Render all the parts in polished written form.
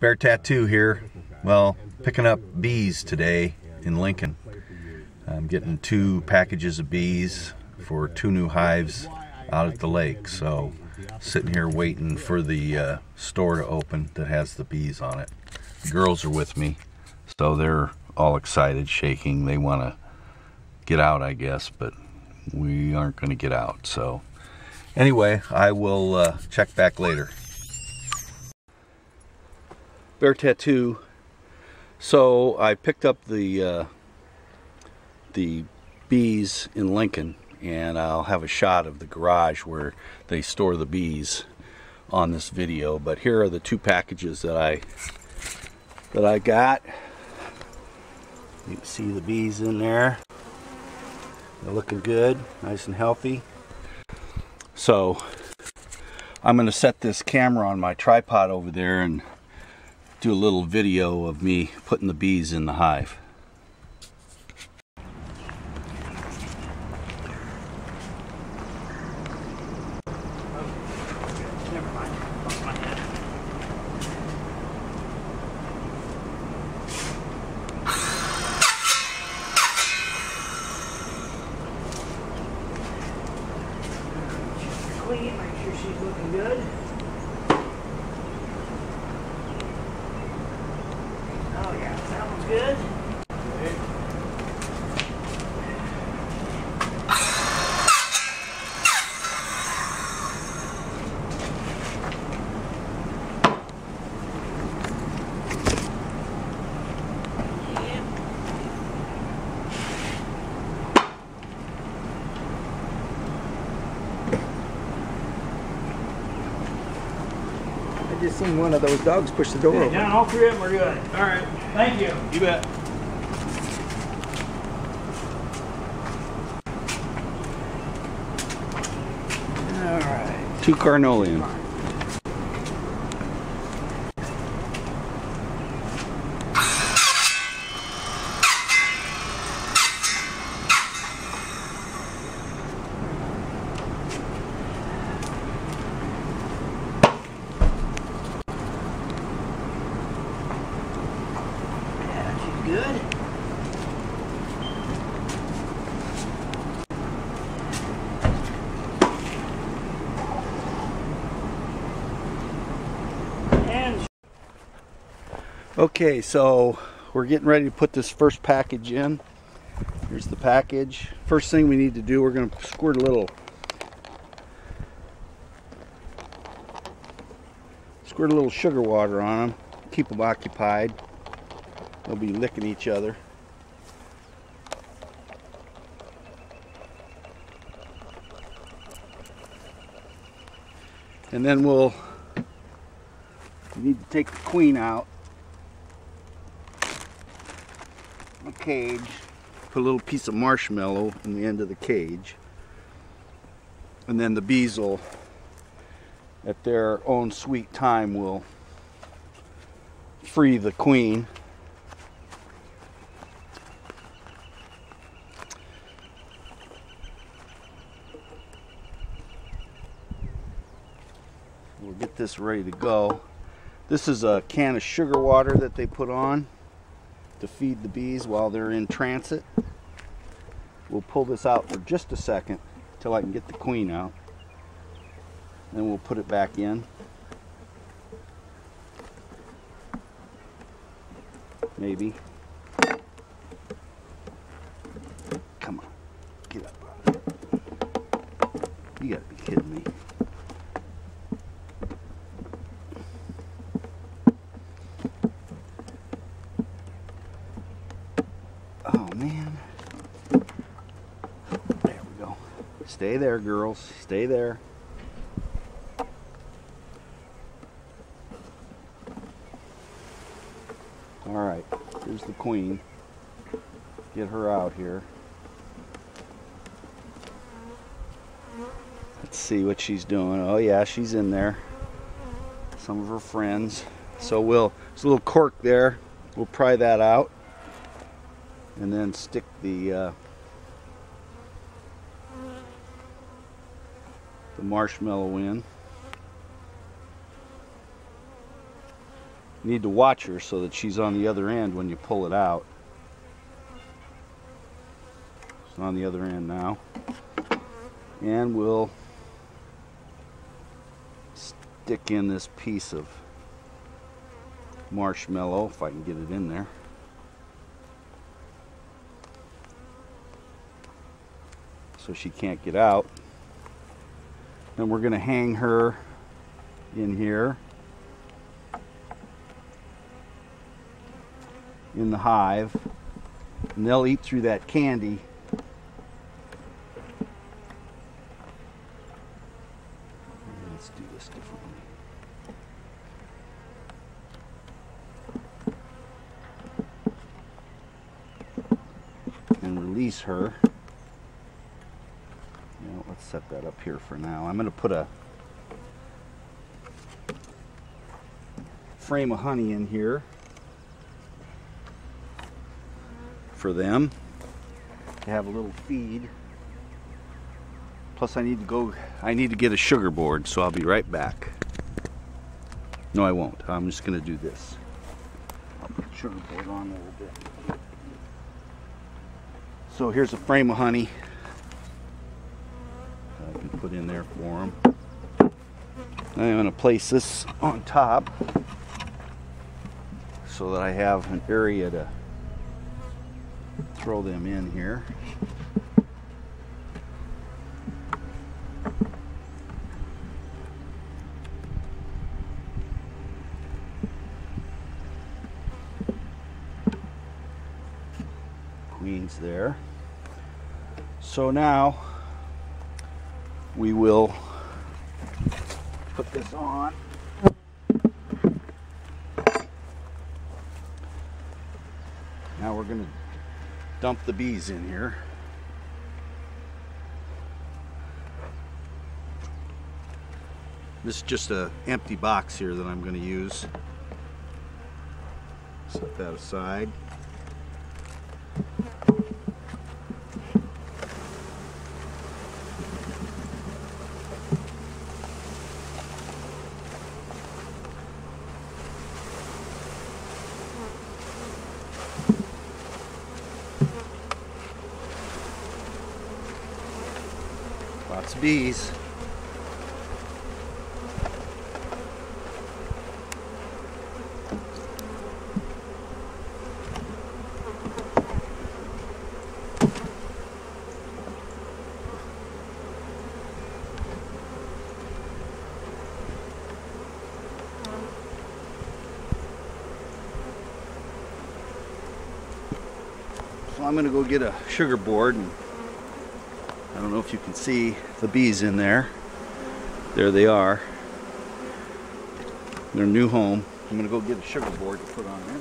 Bear Tattoo here. Well, picking up bees today in Lincoln. I'm getting 2 packages of bees for 2 new hives out at the lake. So sitting here waiting for the store to open that has the bees on it. The girls are with me, so they're all excited, shaking. They want to get out, I guess, but we aren't going to get out. So anyway, I will check back later. Bear Tattoo. So I picked up the bees in Lincoln, and I'll have a shot of the garage where they store the bees on this video. But here are the 2 packages that I got. You can see the bees in there. They're looking good, nice and healthy. So I'm going to set this camera on my tripod over there and do a little video of me putting the bees in the hive. Clean, make sure she's looking good. Oh yeah, that one's good. I just seen one of those dogs push the door open. Down, all 3 of them are good. All right, thank you. You bet. All right. 2 carnelian. Good. And Okay, so we're getting ready to put this first package in. Here's the package. First thing we need to do, we're going to squirt a little sugar water on them. Keep them occupied. They'll be licking each other. And then we need to take the queen out of the cage. Put a little piece of marshmallow in the end of the cage. And then the bees will, at their own sweet time, will free the queen. We'll get this ready to go. This is a can of sugar water that they put on to feed the bees while they're in transit. We'll pull this out for just a second till I can get the queen out. Then we'll put it back in. Maybe. Come on, get up, brother. You gotta be kidding me. Oh man. There we go. Stay there, girls. Stay there. Alright, here's the queen. Get her out here. Let's see what she's doing. Oh yeah, she's in there. Some of her friends. So there's a little cork there. We'll pry that out. And then stick the marshmallow in. You need to watch her so that she's on the other end when you pull it out. It's on the other end now. And we'll stick in this piece of marshmallow, if I can get it in there. So she can't get out. And we're going to hang her in here in the hive, and they'll eat through that candy. Let's do this differently. And release her. Let's set that up here for now. I'm going to put a frame of honey in here for them to have a little feed. Plus I need to get a sugar board, so I'll be right back. No, I won't. I'm just going to do this. I'll put the sugar board on a little bit. So here's a frame of honey I can put in there for them. I'm going to place this on top so that I have an area to throw them in here. Queen's there. So now we will put this on. Now we're going to dump the bees in here. This is just an empty box here that I'm going to use. Set that aside. Lots of bees. So I'm going to go get a sugar board, and I don't know if you can see the bees in there. There they are. Their new home. I'm going to go get a sugar board to put on there.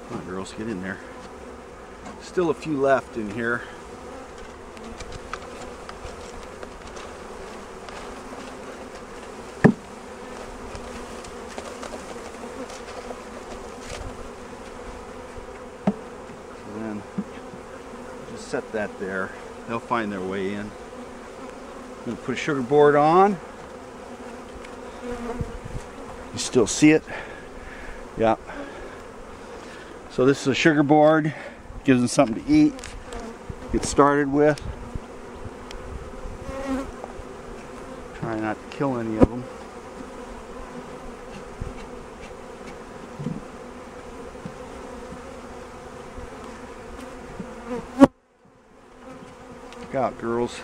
Come on, girls, get in there. Still a few left in here. And then just set that there. They'll find their way in. I'm going to put a sugar board on. You still see it? Yeah. So this is a sugar board. Gives them something to eat, get started with. Try not to kill any of them. Look out, girls.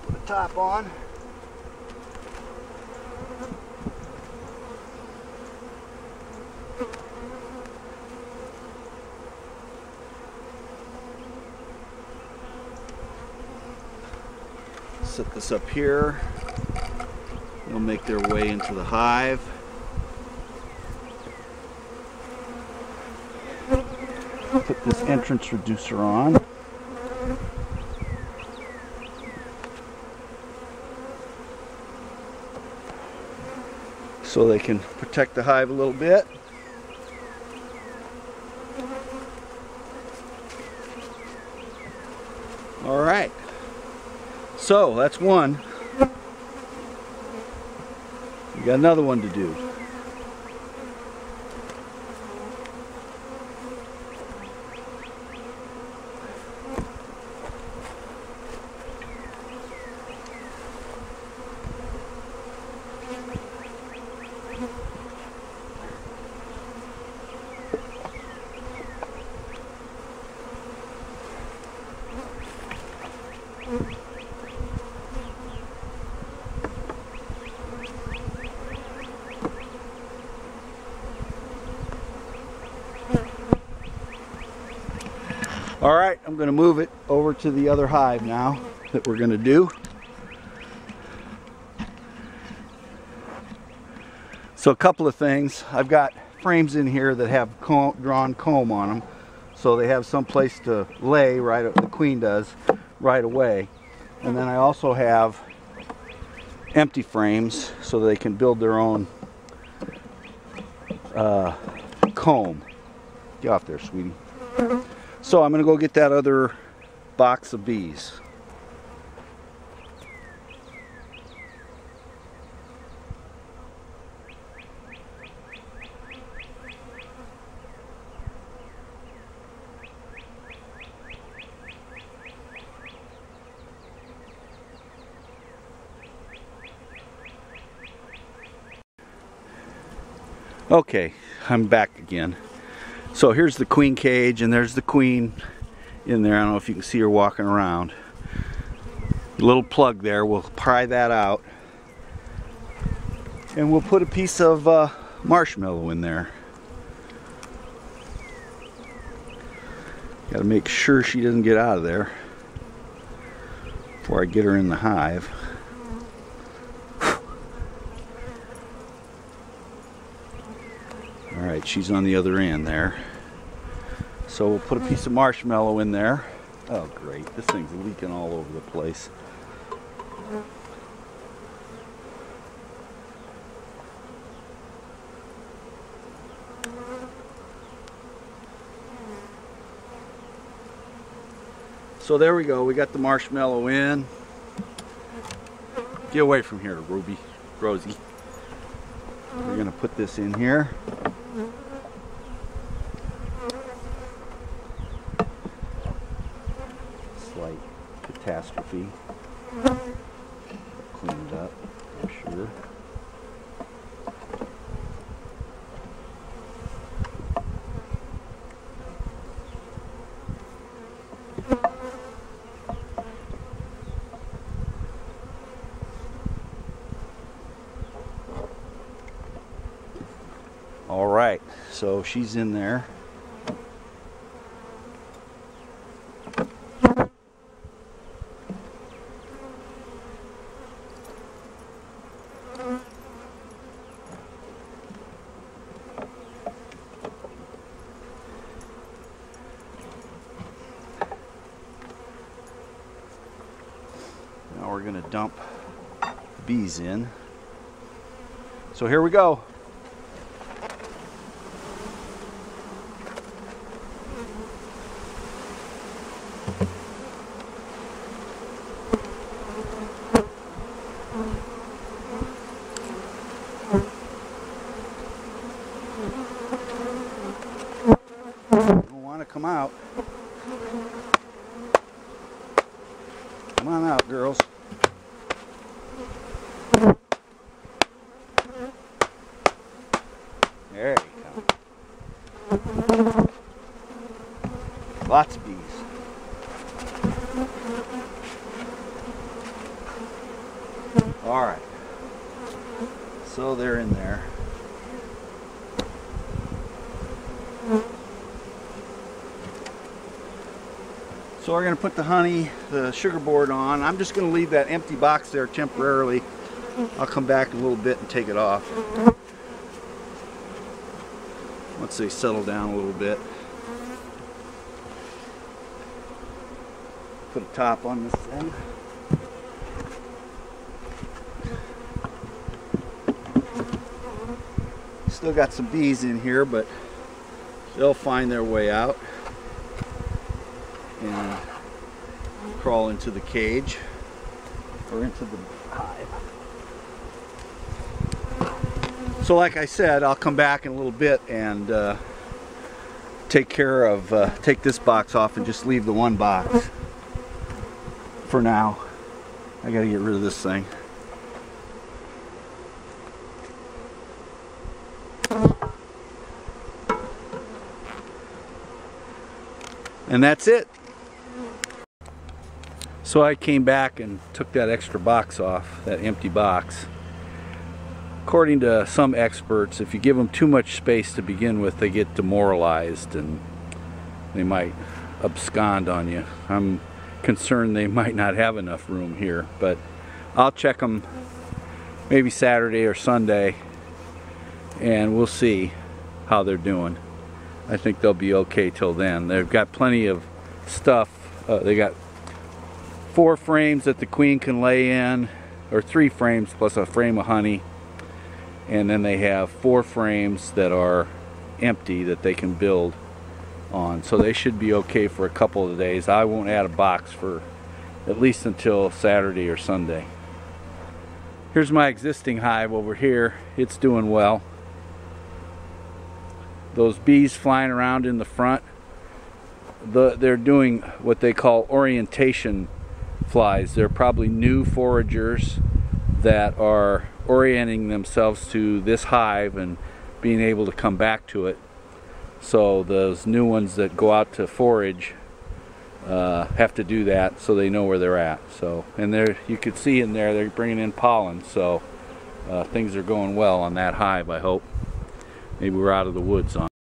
Put a top on. Set this up here. They'll make their way into the hive. Put this entrance reducer on. So they can protect the hive a little bit. All right. So that's one. We got another one to do. All right, I'm going to move it over to the other hive now that we're going to do. So a couple of things. I've got frames in here that have drawn comb on them, so they have some place to lay, right, the queen does, right away. And then I also have empty frames so they can build their own comb. Get off there, sweetie. So I'm going to go get that other box of bees. Okay, I'm back again. So here's the queen cage, and there's the queen in there. I don't know if you can see her walking around. Little plug there, we'll pry that out. And we'll put a piece of marshmallow in there. Got to make sure she doesn't get out of there before I get her in the hive. Alright, she's on the other end there. So we'll put a piece of marshmallow in there. Oh great, this thing's leaking all over the place. So there we go, we got the marshmallow in. Get away from here, Ruby, Rosie. We're gonna put this in here. Slight catastrophe. Clean it up, I'm sure. All right, so she's in there. Now we're going to dump bees in. So here we go. come out. Come on out, girls. There you go. Lots of bees. All right. So they're in there. So we're going to put the honey, the sugar board on. I'm just going to leave that empty box there temporarily. I'll come back in a little bit and take it off once they settle down a little bit. Put a top on this thing. Still got some bees in here, but they'll find their way out and crawl into the cage or into the hive. So like I said, I'll come back in a little bit and take this box off and just leave the one box for now. I gotta get rid of this thing. And that's it. So I came back and took that extra box off, that empty box. According to some experts, if you give them too much space to begin with, they get demoralized and they might abscond on you. I'm concerned they might not have enough room here, but I'll check them maybe Saturday or Sunday and we'll see how they're doing. I think they'll be okay till then. They've got plenty of stuff. They got 4 frames that the queen can lay in, or 3 frames plus a frame of honey, and then they have 4 frames that are empty that they can build on. So they should be okay for a couple of days. I won't add a box for at least until Saturday or Sunday. Here's my existing hive over here. It's doing well. Those bees flying around in the front, they're doing what they call orientation flies. They're probably new foragers that are orienting themselves to this hive and being able to come back to it. So those new ones that go out to forage have to do that so they know where they're at. So, and there you can see in there they're bringing in pollen. So things are going well on that hive, I hope. Maybe we're out of the woods on